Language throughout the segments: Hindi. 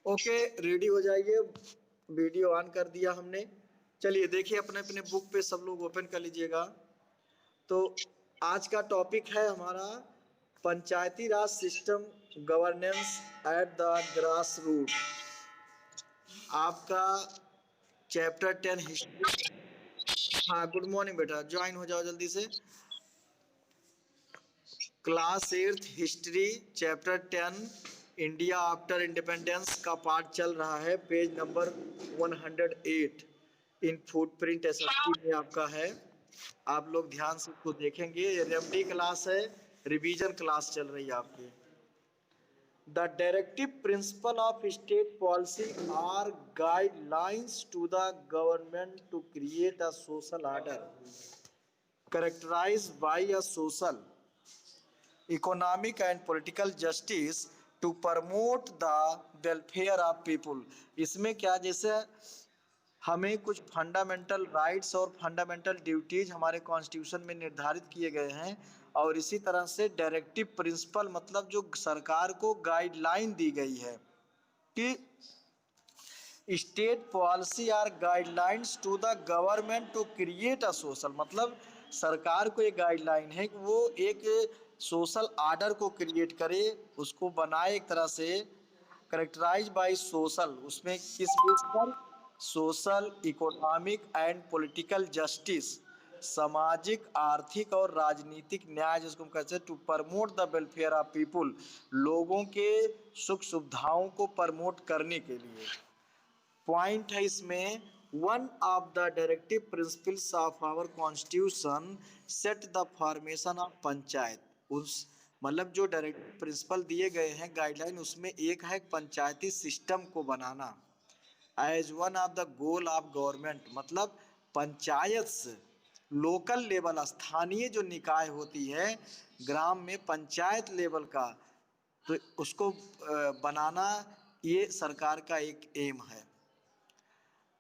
ओके, रेडी हो जाइए। वीडियो ऑन कर दिया हमने। चलिए देखिए, अपने अपने बुक पे सब लोग ओपन कर लीजिएगा। तो आज का टॉपिक है हमारा Panchayati Raj system governance at the grass root. आपका चैप्टर 10 हिस्ट्री। हाँ, गुड मॉर्निंग बेटा, ज्वाइन हो जाओ जल्दी से। Class 8 history chapter 10 India after independence का पार्ट चल रहा है। Page number 108 in footprint SST में आपका है। आप लोग ध्यान से इसको देखेंगे। ये रेमडी क्लास है, रिवीजन क्लास चल रही है आपकी। The directive principle of state policy are guidelines to the government to create a social order characterized by a social, economic and political justice to promote the welfare of people। इसमें क्या, जैसे हमें कुछ फंडामेंटल राइट्स और फंडामेंटल ड्यूटीज हमारे कॉन्स्टिट्यूशन में निर्धारित किए गए हैं, और इसी तरह से डायरेक्टिव प्रिंसिपल मतलब जो सरकार को गाइडलाइन दी गई है कि state policy are guidelines to the government to create a social, मतलब सरकार को एक गाइडलाइन है कि वो एक सोशल आर्डर को क्रिएट करे, उसको बनाए एक तरह से। करेक्टराइज बाय सोशल, उसमें किस बेस पर? Social, economic and political justice, सामाजिक, आर्थिक और राजनीतिक न्याय जिसको हम कहते हैं। To promote the welfare of people, लोगों के सुख सुविधाओं को प्रमोट करने के लिए। पॉइंट है इसमें, one of the directive principles of our constitution set the formation of panchayat. उस मतलब जो डायरेक्टिव प्रिंसिपल दिए गए हैं गाइडलाइन, उसमें एक है पंचायती सिस्टम को बनाना as one of the goal of government. मतलब पंचायत से लोकल लेवल, स्थानीय जो निकाय होती है ग्राम में, पंचायत लेवल का, तो उसको बनाना ये सरकार का एक एम है।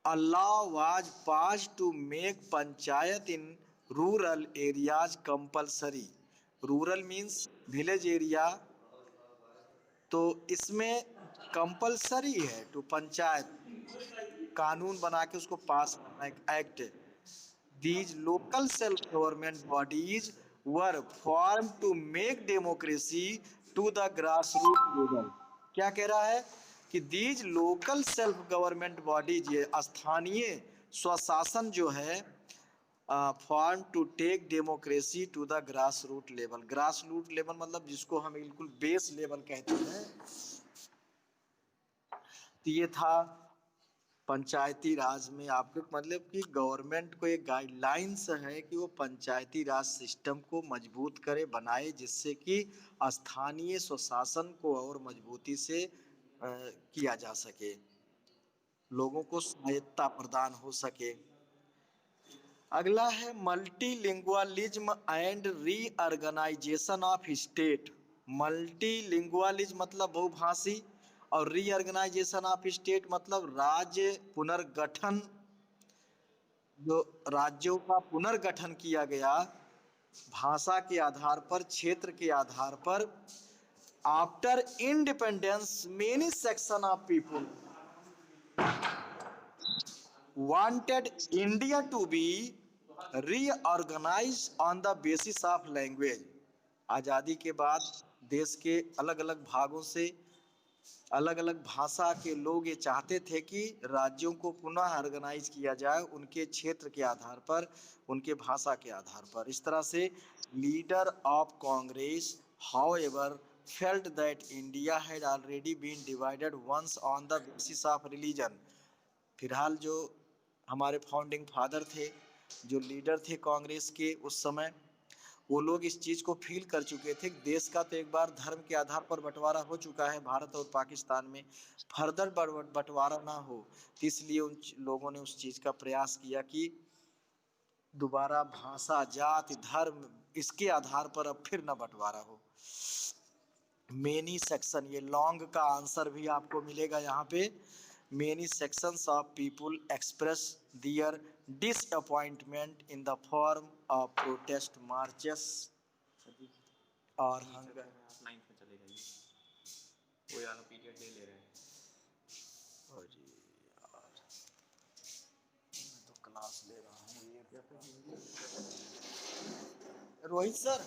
A law was passed to make panchayat in rural areas compulsory। Rural means village area, तो इसमें कंपलसरी है टू पंचायत कानून बना के उसको पास करना, एक act. These local self government bodies were form to make democracy to the grass root level. क्या कह रहा है कि these local self government bodies, ये स्थानीय स्वशासन जो है, form to take democracy to the grass root level. Grass root level मतलब जिसको हम बिल्कुल बेस लेवल कहते हैं। तो ये था पंचायती राज में आपके, मतलब कि गवर्नमेंट को एक गाइडलाइंस है कि वो पंचायती राज सिस्टम को मजबूत करे, बनाए, जिससे कि स्थानीय स्वशासन को और मजबूती से किया जा सके, लोगों को स्वायत्ता प्रदान हो सके। अगला है multilingualism and reorganisation of state. Multilingualism मतलब बहुभाषी, और रीऑर्गेनाइजेशन ऑफ स्टेट मतलब राज्य पुनर्गठन। जो राज्यों का पुनर्गठन किया गया भाषा के आधार पर, क्षेत्र के आधार पर। After independence many section of people wanted India to be reorganized on the basis of language। आज़ादी के बाद देश के अलग अलग भागों से अलग अलग भाषा के लोग ये चाहते थे कि राज्यों को पुनः ऑर्गेनाइज किया जाए उनके क्षेत्र के आधार पर, उनके भाषा के आधार पर। इस तरह से leader of Congress however felt that India had already been divided once on the basis of religion. फिलहाल जो हमारे फाउंडिंग फादर थे, जो लीडर थे कांग्रेस के उस समय, वो लोग इस चीज़ को फील कर चुके थे कि देश का तो एक बार धर्म के आधार पर बंटवारा हो चुका है भारत और पाकिस्तान में, फर्दर बंटवारा ना हो। तो इसलिए उन लोगों ने उस चीज़ का प्रयास किया कि दोबारा भाषा, जाति, धर्म, इसके आधार पर अब फिर ना बंटवारा हो। मेनी सेक्शन, ये लॉन्ग का आंसर भी आपको मिलेगा यहाँ पे। Many sections of people express their disappointment in the form of protest marches और hunger। आप 9th में चले जाइए, वो यहाँ पीरियड ले रहे हैं। अरे यार, मैं तो क्लास ले रहा हूँ रोहित सर,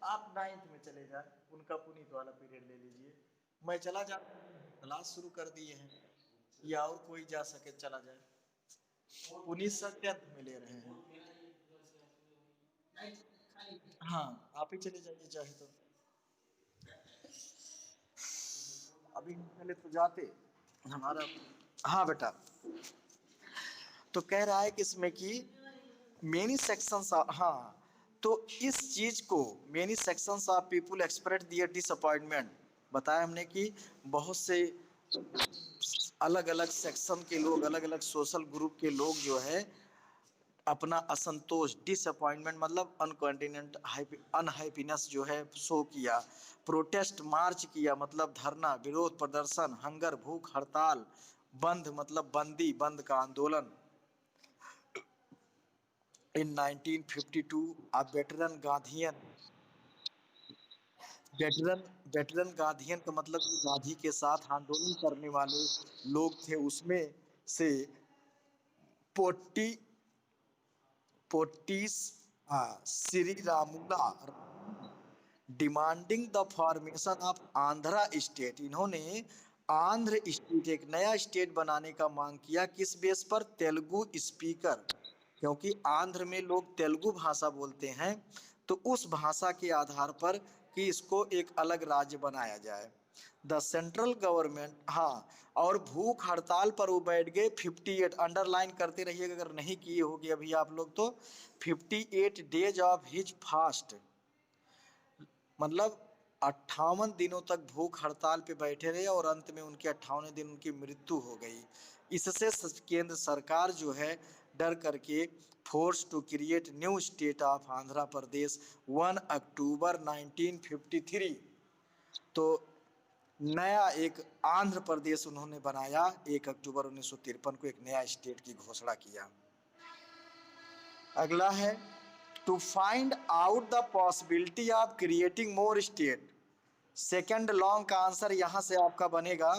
आप 9th में चले जाए, उनका पुनीत वाला पीरियड ले लीजिए, मैं चला जाता हूँ, क्लास शुरू कर दिए हैं, या और कोई जा सके चला जाए। पुनीत सर 10th में ले रहे हैं। हाँ, आप ही चले जाइए चाहे तो, अभी पहले तो जाते हमारा। हाँ बेटा, तो कह रहा है कि इसमें कि मेनी सेक्शंस, हाँ, तो इस चीज को many sections of people express their disappointment, बताया हमने कि बहुत से अलग अलग सेक्शन के लोग, अलग अलग सोशल ग्रुप के लोग जो है अपना असंतोष, डिसअपॉइंटमेंट मतलब अनकॉन्टिनेंट अनहैप्पीनेस जो है शो किया। प्रोटेस्ट मार्च किया मतलब धरना, विरोध प्रदर्शन, हंगर भूख हड़ताल, बंद मतलब बंदी, बंद का आंदोलन। इन 1952 a veteran Gandhian, veteran, veteran Gandhian का मतलब कि गांधी के साथ आंदोलन करने वाले लोग थे, उसमें से पोटी पोटीस Sriramulu demanding the formation of Andhra state, इन्होंने आंध्र स्टेट, एक नया स्टेट बनाने का मांग किया। किस बेस पर? तेलुगु स्पीकर, क्योंकि आंध्र में लोग तेलुगु भाषा बोलते हैं, तो उस भाषा के आधार पर कि इसको एक अलग राज्य बनाया जाए। द सेंट्रल गवर्नमेंट, हाँ, और भूख हड़ताल पर वो बैठ गए 58, अंडरलाइन करते रहिएगा अगर नहीं किए होगे अभी आप लोग तो, 58 डेज ऑफ हिज फास्ट, मतलब 58 दिनों तक भूख हड़ताल पे बैठे रहे और अंत में उनके 58वें दिन उनकी मृत्यु हो गई। इससे केंद्र सरकार जो है डर करके force to create new state of Andhra Pradesh 1 October 1953, तो नया एक आंध्र प्रदेश उन्होंने बनाया। 1 अक्टूबर 1953 को एक नया स्टेट की घोषणा किया। अगला है to find out the possibility of creating more state. Second long का आंसर यहां से आपका बनेगा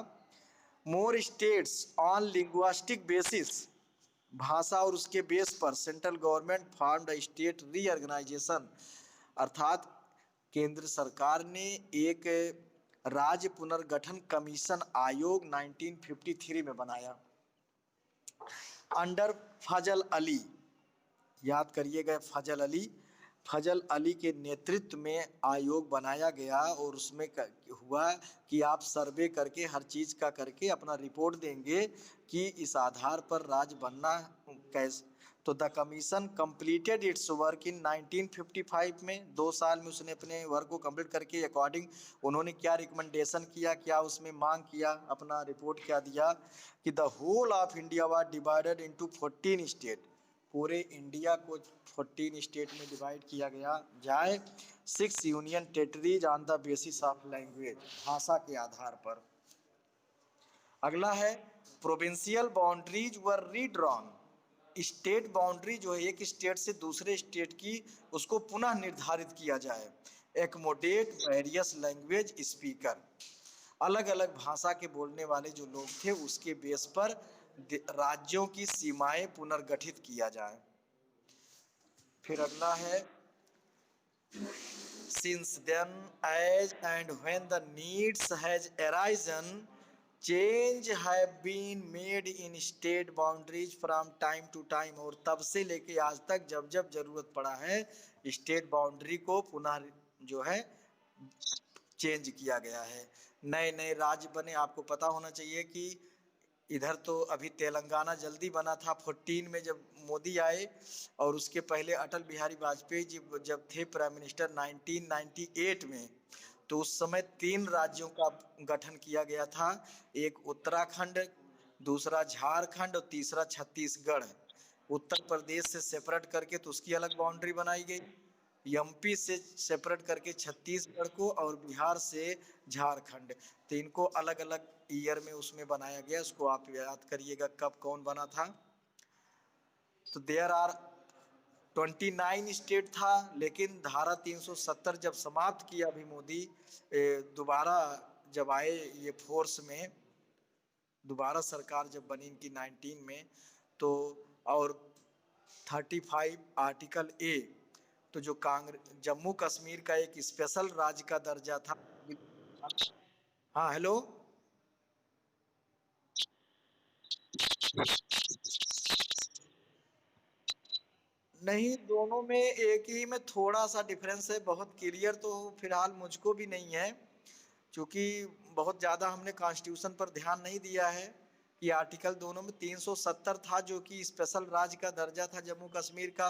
more states on linguistic basis, भाषा और उसके बेस पर central government formed state reorganisation, अर्थात केंद्र सरकार ने एक राज्य पुनर्गठन कमीशन आयोग 1953 में बनाया अंडर फजल अली, याद करिएगा फजल अली, फजल अली के नेतृत्व में आयोग बनाया गया और उसमें हुआ कि आप सर्वे करके हर चीज़ का करके अपना रिपोर्ट देंगे कि इस आधार पर राज्य बनना कैसे। तो the commission completed it's work in 1955 में, 2 साल में उसने अपने वर्क को कंप्लीट करके अकॉर्डिंग उन्होंने क्या रिकमेंडेशन किया, क्या उसमें मांग किया, अपना रिपोर्ट क्या दिया कि the whole of India was divided into 14 state, पूरे इंडिया को 14 स्टेट में डिवाइड किया गया जाए। 6 union territories on the basis of language, भाषा के आधार पर। अगला है provincial boundaries were redrawn, state boundary जो है एक स्टेट से दूसरे स्टेट की उसको पुनः निर्धारित किया जाए। एकोमोडेट वेरियस लैंग्वेज स्पीकर, अलग अलग भाषा के बोलने वाले जो लोग थे उसके बेस पर राज्यों की सीमाएं पुनर्गठित किया जाए। फिर अगला है since then as and when the needs has arisen change have been made in state boundaries from time to time, और तब से लेके आज तक जब जब जरूरत पड़ा है स्टेट बाउंड्री को पुनः जो है चेंज किया गया है। नए नए राज्य बने, आपको पता होना चाहिए कि इधर तो अभी तेलंगाना जल्दी बना था 14 में जब मोदी आए, और उसके पहले अटल बिहारी वाजपेयी जी जब थे प्राइम मिनिस्टर 1998 में, तो उस समय 3 राज्यों का गठन किया गया था, एक उत्तराखंड, दूसरा झारखंड और तीसरा छत्तीसगढ़। उत्तर प्रदेश से सेपरेट करके तो उसकी अलग बाउंड्री बनाई गई, एमपी से सेपरेट करके छत्तीसगढ़ को, और बिहार से झारखंड, तो इनको अलग अलग ईयर में उसमें बनाया गया। उसको आप याद करिएगा कब कौन बना था। तो देयर आर 29 स्टेट था, लेकिन धारा 370 जब समाप्त किया अभी मोदी दोबारा जब आए ये फोर्स में, दोबारा सरकार जब बनी इनकी 19 में, तो और 35 आर्टिकल ए, तो जो कांग्रेस जम्मू कश्मीर का एक स्पेशल राज्य का दर्जा था। हाँ हेलो। नहीं, दोनों में एक ही में थोड़ा सा डिफरेंस है, बहुत क्लियर तो फिलहाल मुझको भी नहीं है, क्योंकि बहुत ज़्यादा हमने कॉन्स्टिट्यूशन पर ध्यान नहीं दिया है कि आर्टिकल दोनों में 370 था जो कि स्पेशल राज्य का दर्जा था जम्मू कश्मीर का,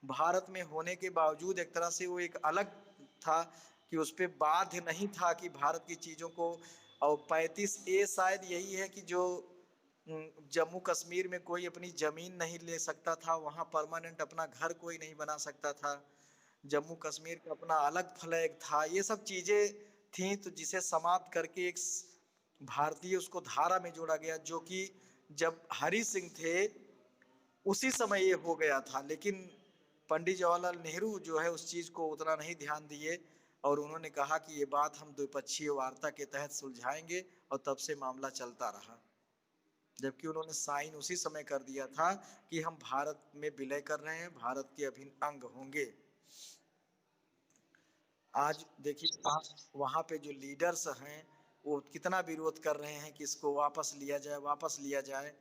भारत में होने के बावजूद एक तरह से वो एक अलग था कि उस पर बाध्य नहीं था कि भारत की चीज़ों को। और 35A शायद यही है कि जो जम्मू कश्मीर में कोई अपनी ज़मीन नहीं ले सकता था, वहाँ परमानेंट अपना घर कोई नहीं बना सकता था, जम्मू कश्मीर का अपना अलग फ्लैग था, ये सब चीज़ें थी, तो जिसे समाप्त करके एक भारतीय उसको धारा में जोड़ा गया, जो कि जब हरि सिंह थे उसी समय ये हो गया था। लेकिन पंडित जवाहरलाल नेहरू जो है उस चीज़ को उतना नहीं ध्यान दिए, और उन्होंने कहा कि ये बात हम द्विपक्षीय वार्ता के तहत सुलझाएंगे, और तब से मामला चलता रहा, जबकि उन्होंने साइन उसी समय कर दिया था कि हम भारत में विलय कर रहे हैं, भारत के अभिन्न अंग होंगे। आज देखिए वहाँ पे जो लीडर्स हैं वो कितना विरोध कर रहे हैं कि इसको वापस लिया जाए, वापस लिया जाए,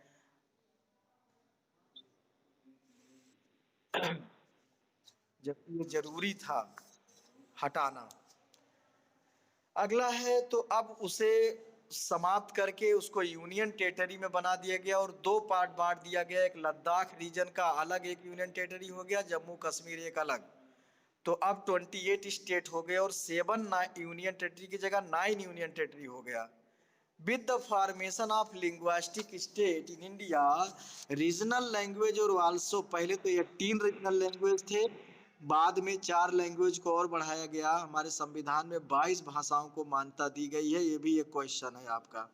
जबकि ये जरूरी था हटाना। अगला है, तो अब उसे समाप्त करके उसको यूनियन टेरिटरी में बना दिया गया और दो पार्ट बांट दिया गया, एक लद्दाख रीजन का अलग एक यूनियन टेरिटरी हो गया, जम्मू कश्मीर एक अलग। तो अब 28 स्टेट हो गए और 7 यूनियन टेरिटरी की जगह 9 यूनियन टेरिटरी हो गया। With the formation of linguistic state in India, regional language और आल्सो, पहले तो ये 3 रीजनल लैंग्वेज थे, बाद में 4 लैंग्वेज को और बढ़ाया गया। हमारे संविधान में 22 भाषाओं को मान्यता दी गई है, ये भी एक क्वेश्चन है आपका।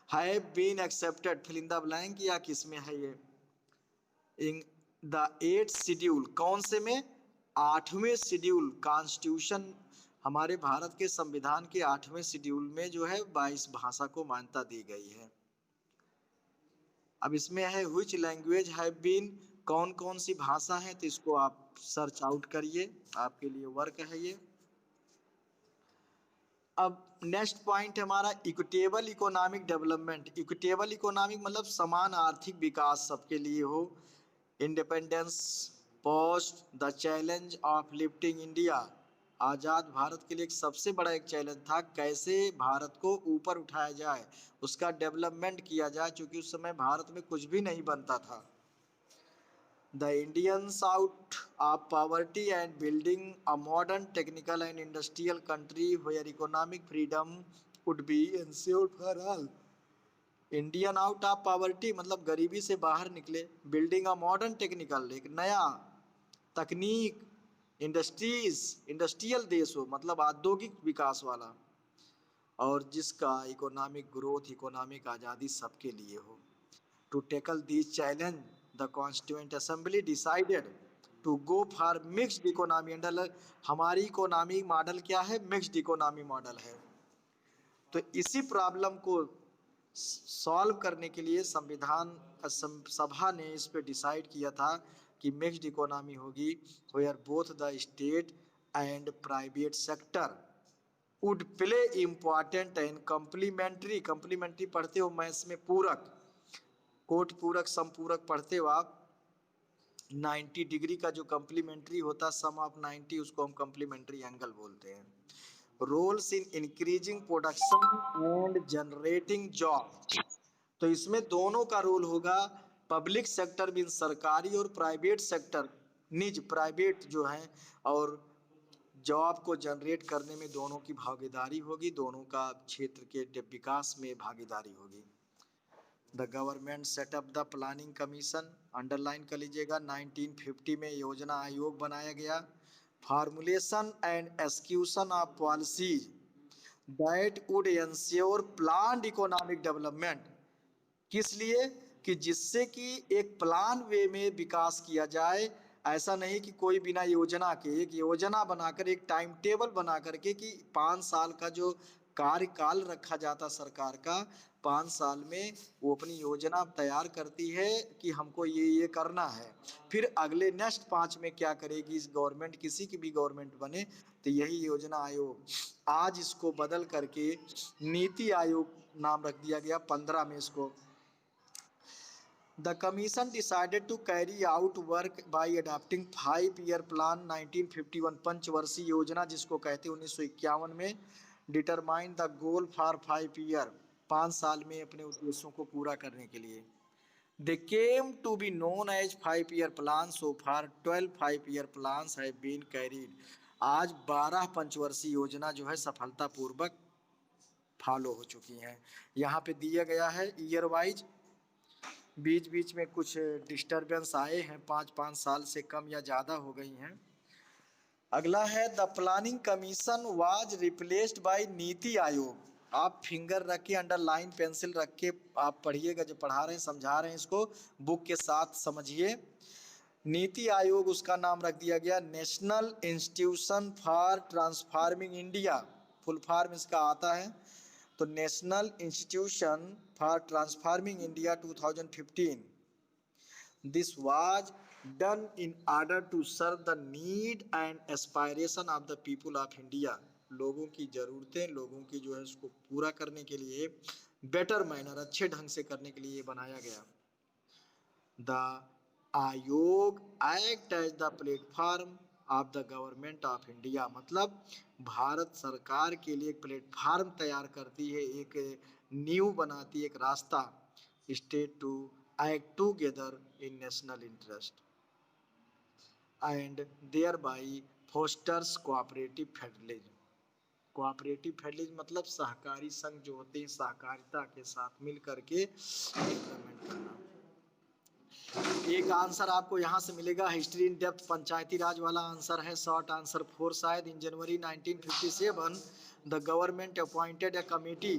Have been accepted, fill in the blank, या किस में है ये, इन द 8th शेड्यूल, कौन से में, 8वें शेड्यूल कॉन्स्टिट्यूशन, हमारे भारत के संविधान के 8वें शेड्यूल में जो है 22 भाषा को मान्यता दी गई है। अब इसमें है व्हिच लैंग्वेज हैव बीन, कौन कौन सी भाषा है, तो इसको आप सर्च आउट करिए, आपके लिए वर्क है ये। अब नेक्स्ट पॉइंट हमारा equitable economic development. Equitable economic मतलब समान आर्थिक विकास सबके लिए हो। Independence post the challenge of lifting India, आज़ाद भारत के लिए एक सबसे बड़ा एक चैलेंज था, कैसे भारत को ऊपर उठाया जाए, उसका डेवलपमेंट किया जाए, क्योंकि उस समय भारत में कुछ भी नहीं बनता था। The Indians out of poverty and building a modern technical and industrial country where economic freedom would be ensured for all. Indian out of poverty मतलब गरीबी से बाहर निकले, बिल्डिंग अ मॉडर्न टेक्निकल, एक नया तकनीक, इंडस्ट्रीज, इंडस्ट्रियल देश हो मतलब औद्योगिक विकास वाला, और जिसका इकोनॉमिक ग्रोथ, इकोनॉमिक आज़ादी सबके लिए हो। To tackle these challenge, the Constituent Assembly decided to go for mixed economy under, हमारी इकोनॉमी मॉडल क्या है, मिक्स्ड इकोनॉमी मॉडल है। तो इसी प्रॉब्लम को सॉल्व करने के लिए संविधान सभा ने इस पे डिसाइड किया था कि मिक्स्ड इकोनॉमी होगी, where both the state and private sector would play important and complementary, complementary पढ़ते हो मैथ्स में, पूरक, कोट पूरक समपूरक पढ़ते हो आप, 90 डिग्री का जो कम्प्लीमेंट्री होता है, सम ऑफ 90, उसको हम कम्प्लीमेंट्री एंगल बोलते हैं। Roles in increasing production and generating job, तो इसमें दोनों का रोल होगा, पब्लिक सेक्टर मीन सरकारी और प्राइवेट सेक्टर निज, प्राइवेट जो है, और जॉब को जनरेट करने में दोनों की भागीदारी होगी, दोनों का क्षेत्र के विकास में भागीदारी होगी। The government setup the planning commission, underline कर लीजिएगा, 1950 में योजना आयोग बनाया गया। Formulation and execution of policies that would ensure planned economic development, किस लिए, कि जिससे कि एक प्लान वे में विकास किया जाए, ऐसा नहीं कि कोई बिना योजना के, एक योजना बनाकर, एक टाइम टेबल बना करके कि 5 साल का जो कार्यकाल रखा जाता सरकार का 5 साल में, वो अपनी योजना तैयार करती है कि हमको ये करना है। फिर अगले नेक्स्ट 5 में क्या करेगी इस गवर्नमेंट, किसी की भी गवर्नमेंट बने तो यही योजना आयोग। आज इसको बदल करके नीति आयोग नाम रख दिया गया 15 में इसको। The commission decided to carry out work by adopting 5-year plan 1951 पंचवर्षीय योजना जिसको कहते हैं 1951 में, determine the goal for 5 year 5 साल में अपने उद्देश्यों को पूरा करने के लिए। They came to be known as 5-year plans. So far 12 5-year plans have been carried. आज 12 पंचवर्षीय योजना जो है सफलतापूर्वक फॉलो हो चुकी हैं। यहाँ पे दिया गया है ईयर वाइज, बीच बीच में कुछ डिस्टरबेंस आए हैं, 5-5 साल से कम या ज़्यादा हो गई हैं। अगला है the planning commission was replaced by NITI Aayog. आप फिंगर रख के, अंडरलाइन पेंसिल रख के आप पढ़िएगा, जो पढ़ा रहे हैं समझा रहे हैं इसको बुक के साथ समझिए। नीति आयोग उसका नाम रख दिया गया national institution for transforming India, full form इसका आता है तो national institution for transforming India 2015। This was done in order to serve the need and aspiration of the people of India. लोगों की ज़रूरतें, लोगों की जो है उसको पूरा करने के लिए, बेटर मैनर, अच्छे ढंग से करने के लिए बनाया गया। The Aayog act as the platform of the government of India, मतलब भारत सरकार के लिए एक प्लेटफार्म तैयार करती है, एक नींव बनाती है, एक रास्ता, state to act together in national interest and thereby fosters cooperative federalism. Cooperative federalism मतलब सहकारी संघ जो होते हैं, सहकारिता के साथ मिल करके इम्प्लीमेंट करना। एक आंसर आपको यहाँ से मिलेगा, हिस्ट्री इन डेप्थ पंचायती राज वाला आंसर है, शॉर्ट आंसर 4 शायद। इन जनवरी 1957 the government appointed A committee.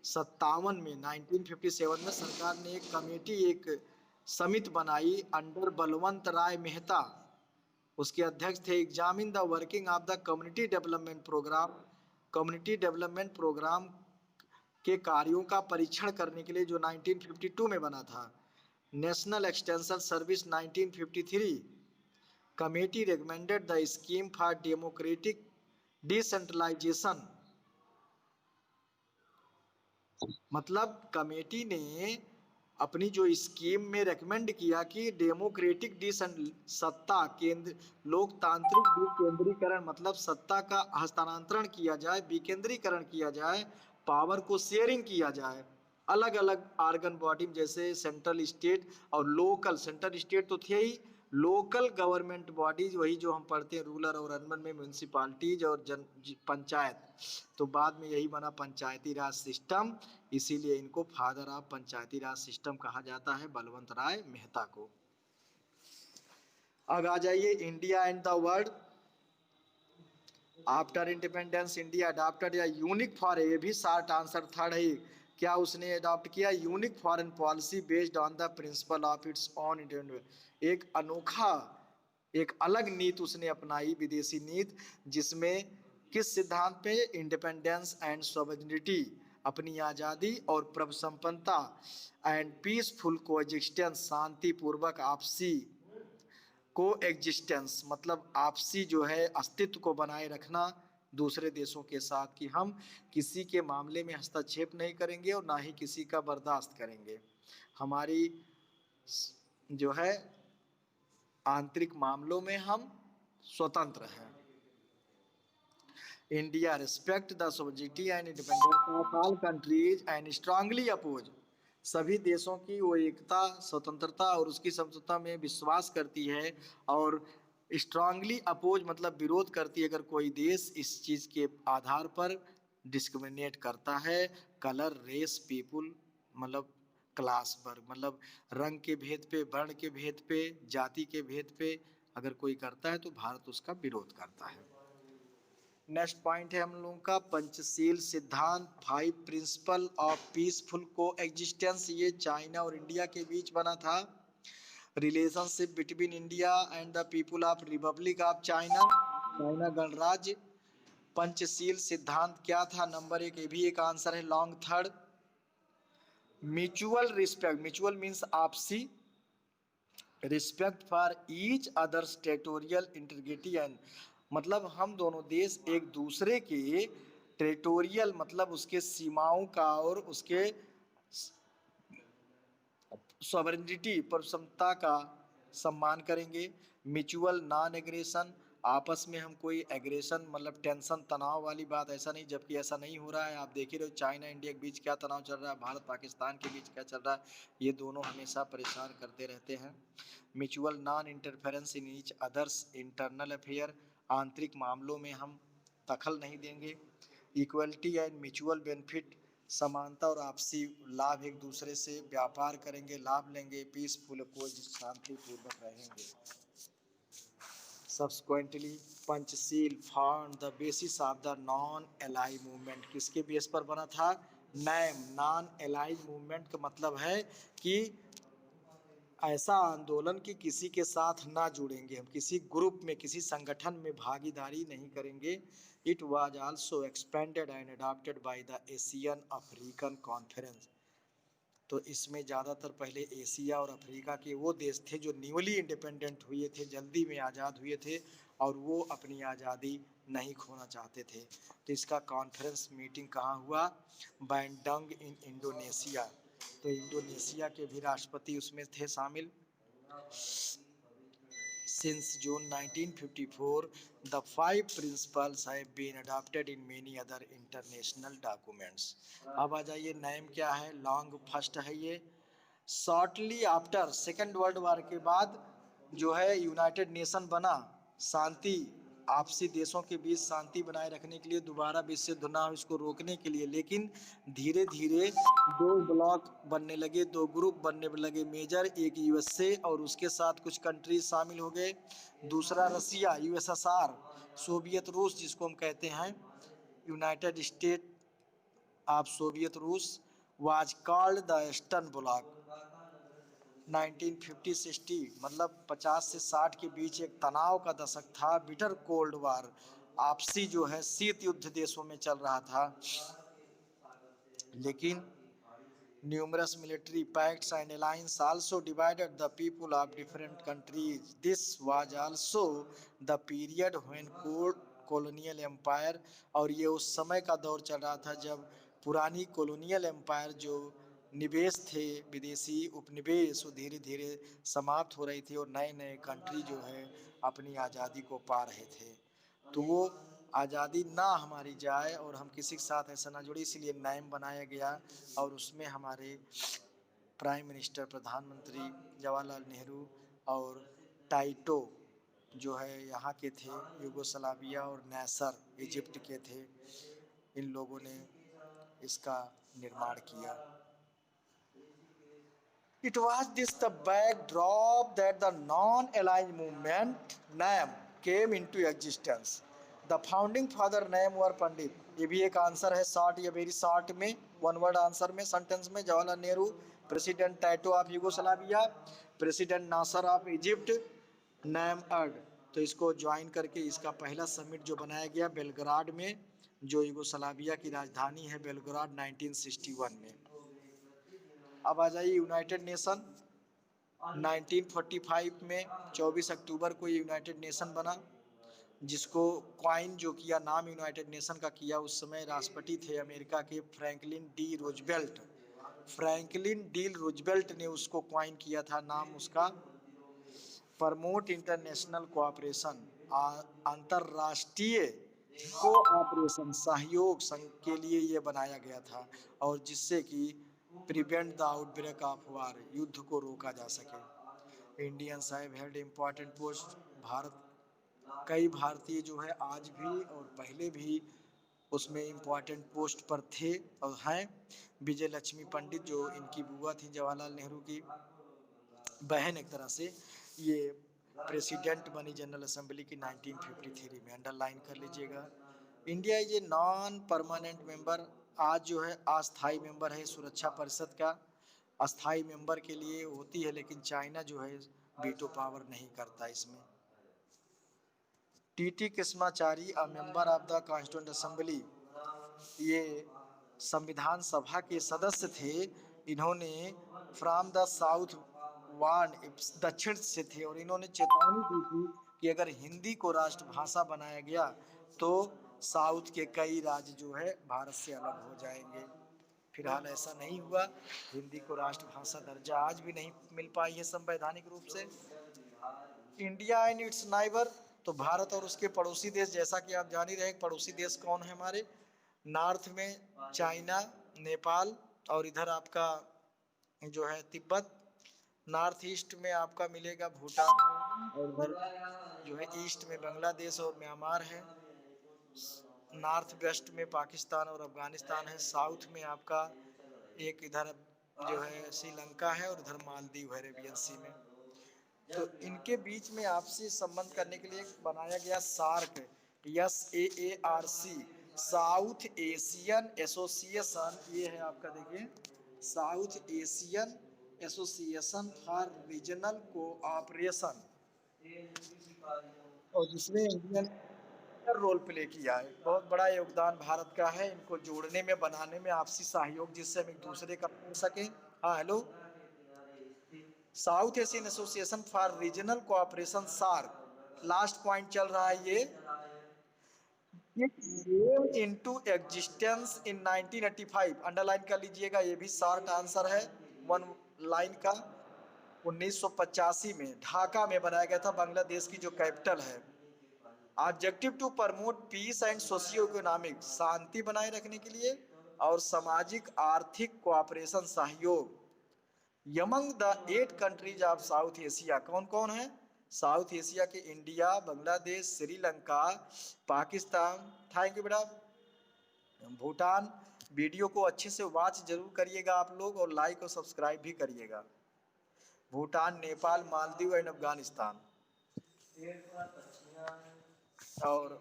57 में 1957 में सरकार ने एक कमेटी, एक समिति बनाई अंडर बलवंत राय मेहता, उसके अध्यक्ष थे। Examine the working of the community development program, community development program के कार्यों का परीक्षण करने के लिए जो 1952 में बना था। National extension service 1953। Committee recommended the scheme for democratic decentralisation, मतलब कमेटी ने अपनी जो स्कीम में रेकमेंड किया कि डेमोक्रेटिक सत्ता केंद्र, लोकतांत्रिक विकेंद्रीकरण, मतलब सत्ता का हस्तांतरण किया जाए, विकेंद्रीकरण किया जाए, पावर को शेयरिंग किया जाए अलग अलग आर्गन बॉडी जैसे सेंट्रल स्टेट और लोकल। सेंट्रल स्टेट तो थे ही, लोकल गवर्नमेंट बॉडीज वही जो हम पढ़ते हैं रूरल और अर्बन में, म्यूनसिपालिटीज और पंचायत, तो बाद में यही बना पंचायती राज सिस्टम, इसीलिए इनको father of Panchayati Raj system कहा जाता है, बलवंत राय मेहता को। अब आ जाइए India and the world. After independence India adopted या यूनिक फॉर, ये भी शॉर्ट आंसर थर्ड है, क्या उसने अडॉप्ट किया? Unique foreign policy based on the principle of its on independence. एक अनोखा, एक अलग नीति उसने अपनाई, विदेशी नीति, जिसमें किस सिद्धांत पे? इंडिपेंडेंस एंड सॉवरेनिटी, अपनी आज़ादी और प्रभु संपन्नता, एंड पीसफुल कोएग्जिस्टेंस, शांतिपूर्वक आपसी को एग्जिस्टेंस, मतलब आपसी जो है अस्तित्व को बनाए रखना दूसरे देशों के साथ, कि हम किसी के मामले में हस्तक्षेप नहीं करेंगे और ना ही किसी का बर्दाश्त करेंगे, हमारी जो है आंतरिक मामलों में हम स्वतंत्र हैं। India respect the sovereignty and independence of all countries and strongly oppose, सभी देशों की वो एकता, स्वतंत्रता और उसकी समझौता में विश्वास करती है, और स्ट्रांगली अपोज मतलब विरोध करती है अगर कोई देश इस चीज़ के आधार पर डिस्क्रिमिनेट करता है, कलर, रेस, पीपुल, मतलब क्लास पर, मतलब रंग के भेद पे, वर्ण के भेद पे, जाति के भेद पे अगर कोई करता है तो भारत उसका विरोध करता है। नेक्स्ट पॉइंट है हम लोगों का पंचशील सिद्धांत, 5 प्रिंसिपल ऑफ पीसफुल को एग्जिस्टेंस। ये चाइना और इंडिया के बीच बना था। Relationship between India and the people of Republic of China, China गणराज्य पंचशील सिद्धांत क्या था? नंबर 1, ये भी एक आंसर है long third. Mutual respect, mutual means आपसी, respect for each others territorial integrity and, मतलब हम दोनों देश एक दूसरे के टेरिटोरियल मतलब उसके सीमाओं का और उसके सॉवरेनिटी पर समता का सम्मान करेंगे। म्यूचुअल नॉन एग्रेशन, आपस में हम कोई एग्रेशन मतलब टेंशन तनाव वाली बात ऐसा नहीं, जबकि ऐसा नहीं हो रहा है। आप देख ही रहे हो चाइना इंडिया के बीच क्या तनाव चल रहा है, भारत पाकिस्तान के बीच क्या चल रहा है, ये दोनों हमेशा परेशान करते रहते हैं। Mutual non interference in each others internal affair, आंतरिक मामलों में हम दखल नहीं देंगे। इक्वलिटी एंड म्यूचुअल बेनिफिट, समानता और आपसी लाभ, एक दूसरे से व्यापार करेंगे, लाभ लेंगे। पीसफुल अप्रोच, शांतिपूर्वक रहेंगे। Subsequently Panchsheel form the basis of the non allied movement, किसके बेस पर बना था? नैम, नॉन एलाइड मूवमेंट का मतलब है कि ऐसा आंदोलन कि किसी के साथ ना जुड़ेंगे, हम किसी ग्रुप में किसी संगठन में भागीदारी नहीं करेंगे। It was also expanded and adopted by the Asian African conference, तो इसमें ज़्यादातर पहले एशिया और अफ्रीका के वो देश थे जो न्यूली इंडिपेंडेंट हुए थे, जल्दी में आज़ाद हुए थे और वो अपनी आज़ादी नहीं खोना चाहते थे। तो इसका कॉन्फ्रेंस मीटिंग कहाँ हुआ? बैंडंग इन इंडोनेशिया, तो इंडोनेशिया के भी राष्ट्रपति उसमें थे शामिल। Since June 1954, the five principles have been adopted in many other international documents. अब आ जाइए, नाम क्या है? लॉन्ग फर्स्ट है ये। Shortly after second world war के बाद जो है यूनाइटेड नेशन बना, शांति, आपसी देशों के बीच शांति बनाए रखने के लिए, दोबारा विश्व युद्ध ना हो इसको रोकने के लिए। लेकिन धीरे धीरे दो ब्लॉक बनने लगे, दो ग्रुप बनने लगे मेजर, एक यूएसए और उसके साथ कुछ कंट्रीज शामिल हो गए, दूसरा रसिया यूएसएसआर, सोवियत रूस जिसको हम कहते हैं, यूनाइटेड स्टेट ऑफ सोवियत रूस was called the eastern block. 1950-60 मतलब 50 से 60 के बीच एक तनाव का दशक था, बिटर कोल्ड वार, आपसी जो है शीत युद्ध देशों में चल रहा था। लेकिन numerous military pacts and alliance also divided the people of different countries. This was also the period when colonial empire, और ये उस समय का दौर चल रहा था जब पुरानी colonial empire जो निवेश थे, विदेशी उपनिवेश, वो धीरे धीरे समाप्त हो रही थी और नए नए कंट्री जो है अपनी आज़ादी को पा रहे थे। तो वो आज़ादी ना हमारी जाए और हम किसी के साथ ऐसा ना जुड़े, इसलिए नाम बनाया गया और उसमें हमारे प्राइम मिनिस्टर प्रधानमंत्री जवाहरलाल नेहरू और टाइटो जो है यहाँ के थे, यूगोस्लाविया, और नैसर इजिप्ट के थे, इन लोगों ने इसका निर्माण किया। It was this the backdrop that the non-aligned movement name came into existence. The founding father name were पंडित, ये भी एक आंसर है शॉर्ट या वेरी शॉर्ट में, वन वर्ड आंसर में, सेंटेंस में। Jawaharlal Nehru, president Tito of Yugoslavia, president Nasser of Egypt, NAM अर्ड। तो इसको ज्वाइन करके इसका पहला समिट जो बनाया गया बेलग्राड में, जो यूगोस्लाविया की राजधानी है बेलग्राड, 1961 में। अब आ जाइए यूनाइटेड नेशन। 1945 में 24 अक्टूबर को यूनाइटेड नेशन बना, जिसको क्वाइन जो किया, नाम यूनाइटेड नेशन का किया, उस समय राष्ट्रपति थे अमेरिका के Franklin D Roosevelt. Franklin D Roosevelt ने उसको क्वाइन किया था, नाम उसका प्रमोट इंटरनेशनल कोऑपरेशन, अंतरराष्ट्रीय कोऑपरेशन, सहयोग संघ के लिए ये बनाया गया था, और जिससे कि prevent the outbreak of war, युद्ध को रोका जा सके। Indians have held important post, Bharat, कई भारतीय जो है आज भी और पहले भी उसमें इम्पॉर्टेंट पोस्ट पर थे और हैं। विजय लक्ष्मी पंडित जो इनकी बुआ थी जवाहरलाल नेहरू की बहन एक तरह से, ये प्रेसिडेंट बनी जनरल असेंबली की 1953 में, अंडरलाइन कर लीजिएगा। India is a non permanent member, आज जो है अस्थाई मेंबर है सुरक्षा परिषद का। अस्थाई मेंबर के लिए होती है, लेकिन चाइना जो है वीटो पावर नहीं करता इसमें। TT Krishnamachari, a member of the constituent assembly, ये संविधान सभा के सदस्य थे। इन्होंने फ्रॉम द साउथ वार्ड, दक्षिण से थे, और इन्होंने चेतावनी दी थी कि अगर हिंदी को राष्ट्रभाषा बनाया गया तो साउथ के कई राज्य जो है भारत से अलग हो जाएंगे। फिलहाल ऐसा नहीं हुआ, हिंदी को राष्ट्रभाषा दर्जा आज भी नहीं मिल पाई है संवैधानिक रूप से। इंडिया एंड इट्स नाइबर, तो भारत और उसके पड़ोसी देश, जैसा कि आप जान ही रहे पड़ोसी देश कौन है हमारे। नॉर्थ में चाइना, नेपाल, और इधर आपका जो है तिब्बत। नॉर्थ ईस्ट में आपका मिलेगा भूटान, और उधर जो है ईस्ट में बांग्लादेश और म्यांमार है। नॉर्थ वेस्ट में पाकिस्तान और अफगानिस्तान है। साउथ में आपका एक इधर जो है श्रीलंका है, और इधर मालदीव है अरेबियन सी में। तो इनके बीच में आपसी संबंध करने के लिए बनाया गया SAARC, SAARC, south Asian association. ये है आपका, देखिए, south Asian association for regional cooperation, और जिसमें इंडियन रोल प्ले किया है। बहुत बड़ा योगदान भारत का है इनको जोड़ने में, बनाने में, आपसी सहयोग जिससे हम एक दूसरे का हो सके। हाँ hello, South Asian association for regional cooperation, SAARC. Last point चल रहा है ये, इनटू एग्जिस्टेंस इन 1985। अंडरलाइन कर लीजिएगा, ये भी शॉर्ट आंसर है वन लाइन का। 1985 में ढाका में बनाया गया था, बांग्लादेश की जो कैपिटल है। Objective to promote peace and socio economic, शांति बनाए रखने के लिए और सामाजिक आर्थिक कोऑपरेशन सहयोग। Among the 8 countries of South Asia, कौन कौन है साउथ एशिया के? India, Bangladesh, Sri Lanka, Pakistan, thank you बेटा, भूटान। वीडियो को अच्छे से वॉच जरूर करिएगा आप लोग, और लाइक और सब्सक्राइब भी करिएगा। भूटान, नेपाल, मालदीव एंड अफगानिस्तान। और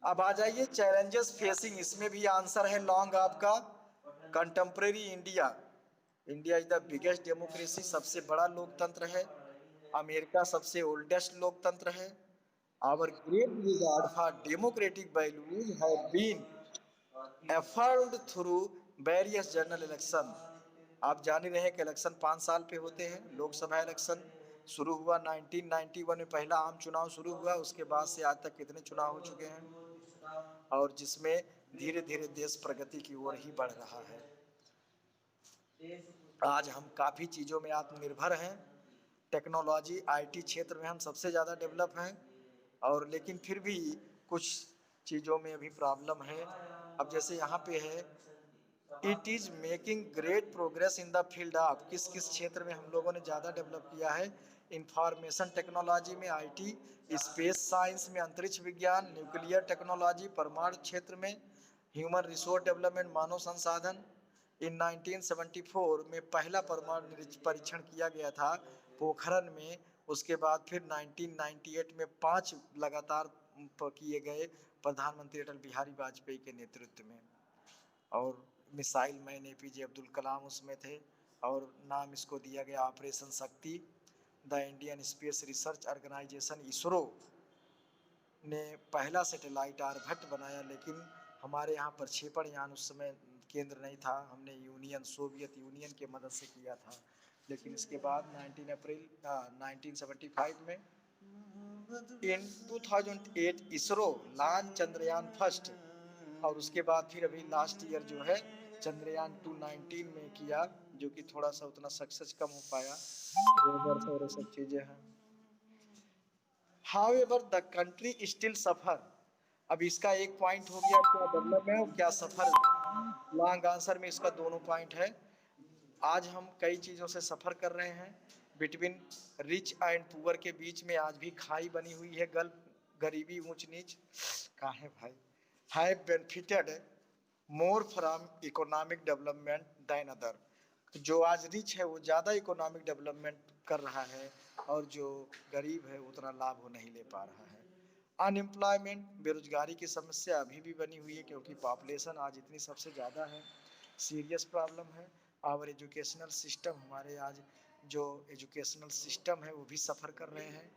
अब आ जाइए चैलेंजेस फेसिंग, इसमें भी आंसर है लॉन्ग आपका। Contemporary India, India is the biggest democracy, सबसे बड़ा लोकतंत्र है। अमेरिका सबसे ओल्डेस्ट लोकतंत्र है। Our great regard for democratic values have been afford through various general election. आप जान ही रहे हैं कि इलेक्शन 5 साल पे होते हैं। लोकसभा इलेक्शन शुरू हुआ 1991 में, पहला आम चुनाव शुरू हुआ, उसके बाद से आज तक कितने चुनाव हो चुके हैं, और जिसमें धीरे धीरे देश प्रगति की ओर ही बढ़ रहा है। आज हम काफ़ी चीज़ों में आत्मनिर्भर हैं। टेक्नोलॉजी, IT क्षेत्र में हम सबसे ज़्यादा डेवलप हैं, और लेकिन फिर भी कुछ चीज़ों में अभी प्रॉब्लम है। अब जैसे यहाँ पे है, it is making great progress in the field of, किस किस क्षेत्र में हम लोगों ने ज़्यादा डेवलप किया है? इंफॉर्मेशन टेक्नोलॉजी में, IT, स्पेस साइंस में, अंतरिक्ष विज्ञान, न्यूक्लियर टेक्नोलॉजी, परमाणु क्षेत्र में, ह्यूमन रिसोर्स डेवलपमेंट, मानव संसाधन। इन 1974 में पहला परमाणु परीक्षण किया गया था पोखरण में। उसके बाद फिर 1998 में 5 लगातार किए गए प्रधानमंत्री अटल बिहारी वाजपेयी के नेतृत्व में। और missile man APJ Abdul Kalam उसमें थे, और नाम इसको दिया गया operation Shakti. The Indian space research organisation ISRO ने पहला सैटेलाइट आर्यभट्ट बनाया, लेकिन हमारे यहाँ प्रक्षेपण यान उस समय केंद्र नहीं था, हमने सोवियत यूनियन के मदद से किया था। लेकिन इसके बाद 19 अप्रैल 1975 में इन 2008 इसरो लॉन्च चंद्रयान फर्स्ट, और उसके बाद फिर अभी लास्ट ईयर जो है चंद्रयान 2 19 में किया, जो कि थोड़ा सा उतना सक्सेस कम हो पाया, और सब चीजें हैं। However, the country still suffer। अब इसका एक पॉइंट हो गया, क्या डेवलप है और क्या सफर। लॉन्ग आंसर में इसका दोनों पॉइंट है। आज हम कई चीज़ों से सफ़र कर रहे हैं। बिटवीन रिच एंड पुअर के बीच में आज भी खाई बनी हुई है, गल्फ, गरीबी, ऊंच नीच। काहे भाई, have benefited more from economic development than other. जो आज रिच है वो ज़्यादा इकोनॉमिक डेवलपमेंट कर रहा है, और जो गरीब है उतना लाभ वो नहीं ले पा रहा है। अनएम्प्लॉयमेंट, बेरोजगारी की समस्या अभी भी बनी हुई है, क्योंकि पॉपुलेशन आज इतनी सबसे ज़्यादा है। सीरियस प्रॉब्लम है। और एजुकेशनल सिस्टम, हमारे आज जो एजुकेशनल सिस्टम है वो भी सफ़र कर रहे हैं।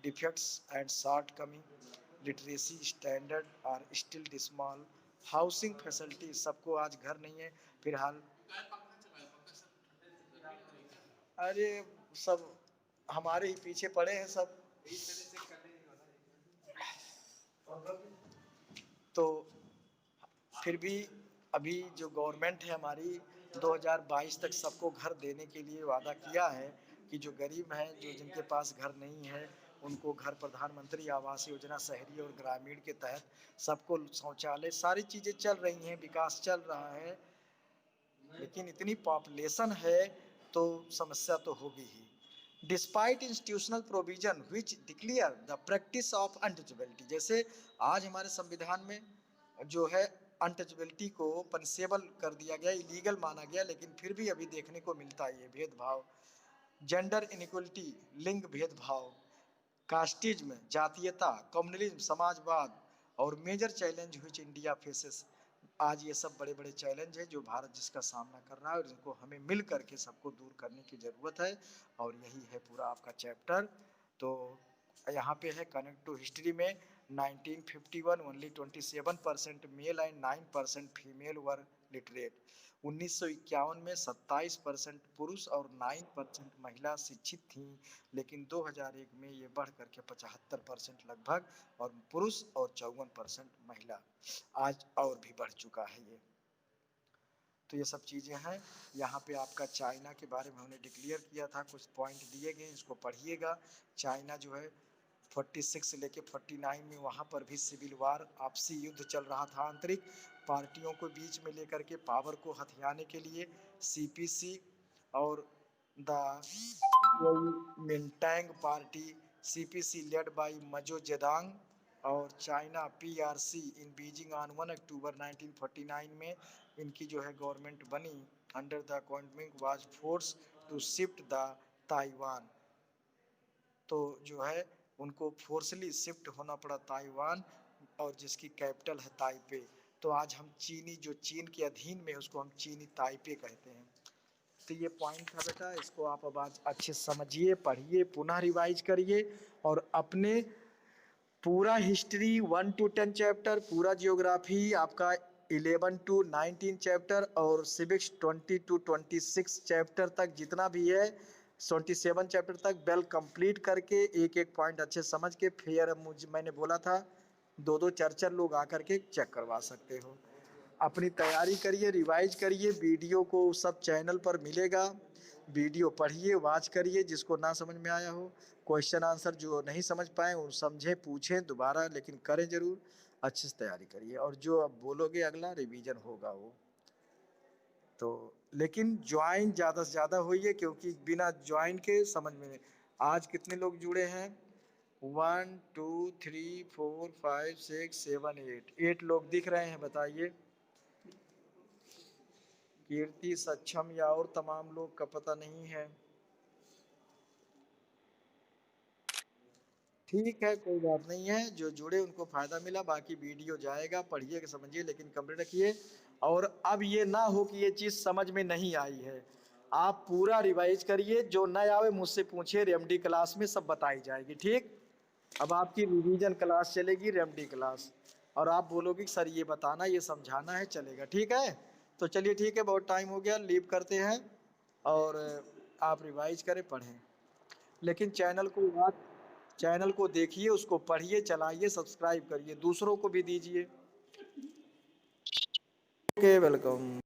defects and shortcoming, literacy standard are still dismal, housing facilities सबको आज घर नहीं है फिलहाल। अरे सब हमारे ही पीछे पड़े हैं सब। तो फिर भी अभी जो गवर्नमेंट है हमारी 2022 तक सबको घर देने के लिए वादा किया है कि जो गरीब हैं, जो जिनके पास घर नहीं है, उनको घर प्रधानमंत्री आवास योजना शहरी और ग्रामीण के तहत सबको शौचालय, सारी चीज़ें चल रही हैं, विकास चल रहा है। लेकिन इतनी पॉपुलेशन है तो समस्या तो होगी ही। Despite institutional provision which declare the practice of untouchability, जैसे आज हमारे संविधान में जो है अनटचेबिलिटी को पनिशेबल कर दिया गया, इलीगल माना गया, लेकिन फिर भी अभी देखने को मिलता है ये भेदभाव। जेंडर इनइक्वलिटी, लिंग भेदभाव, कास्टिज्म, जातीयता, कम्युनलिज्म, समाजवाद और major challenge which India faces, आज ये सब बड़े बड़े चैलेंज हैं जो भारत जिसका सामना कर रहा है और इनको हमें मिल करके सबको दूर करने की ज़रूरत है। और यही है पूरा आपका चैप्टर। तो यहाँ पे है कनेक्ट टू हिस्ट्री में 1951 only 27% male and 9% female were literate. 1951 में 27% पुरुष और 9% महिला शिक्षित थीं, लेकिन 2001 में ये बढ़ करके 75% लगभग और पुरुष और 54% महिला, आज और भी बढ़ चुका है ये। तो ये सब चीज़ें हैं। यहाँ पे आपका चाइना के बारे में उन्हें डिक्लेयर किया था, कुछ पॉइंट दिए गए, इसको पढ़िएगा। चाइना जो है 46 से लेके 49 में वहाँ पर भी सिविल वार, आपसी युद्ध चल रहा था आंतरिक पार्टियों को बीच में लेकर के पावर को हथियाने के लिए। सीपीसी और the Kuomintang party, CPC led by Mao Zedong और China PRC in Beijing on 1 October 1949 में इनकी जो है गवर्नमेंट बनी under the Kuomintang was force to shift the Taiwan. तो जो है उनको फोर्सली शिफ्ट होना पड़ा ताइवान, और जिसकी कैपिटल है ताइपे। तो आज हम चीनी, जो चीन के अधीन में, उसको हम चीनी ताइपे कहते हैं। तो ये पॉइंट था बेटा, इसको आप अब आज अच्छे समझिए, पढ़िए, पुनः रिवाइज करिए और अपने पूरा हिस्ट्री 1 to 10 चैप्टर, पूरा जियोग्राफी आपका 11 to 19 चैप्टर और सिविक्स 20 to 26 चैप्टर तक जितना भी है 27 चैप्टर तक वेल कंप्लीट करके एक एक पॉइंट अच्छे समझ के फिर मैंने बोला था 2-2 4-4 लोग आकर के चेक करवा सकते हो। अपनी तैयारी करिए, रिवाइज करिए, वीडियो को सब चैनल पर मिलेगा, वीडियो पढ़िए, वॉच करिए, जिसको ना समझ में आया हो, क्वेश्चन आंसर जो नहीं समझ पाए वो समझें, पूछें दोबारा, लेकिन करें ज़रूर, अच्छे से तैयारी करिए और जो अब बोलोगे अगला रिवीजन होगा वो। तो लेकिन ज्वाइन ज़्यादा से ज़्यादा होइए, क्योंकि बिना ज्वाइन के समझ में नहीं। आज कितने लोग जुड़े हैं? 1 2 3 4 5 6 7 8 लोग दिख रहे हैं, बताइए। कीर्ति, सक्षम या और तमाम लोग का पता नहीं है। ठीक है, कोई बात नहीं है, जो जुड़े उनको फायदा मिला, बाकी वीडियो जाएगा, पढ़िए समझिए, लेकिन कंप्लीट रखिए। और अब ये ना हो कि ये चीज़ समझ में नहीं आई है, आप पूरा रिवाइज करिए, जो न आवे मुझसे पूछिए, रेमडी क्लास में सब बताई जाएगी। ठीक, अब आपकी रिवीजन क्लास चलेगी, रेमडी क्लास, और आप बोलोगे कि सर ये बताना, ये समझाना है, चलेगा। ठीक है, तो चलिए ठीक है, बहुत टाइम हो गया, लीव करते हैं और आप रिवाइज करें, पढ़ें, लेकिन चैनल को देखिए, उसको पढ़िए, चलाइए, सब्सक्राइब करिए, दूसरों को भी दीजिए। Okay, welcome.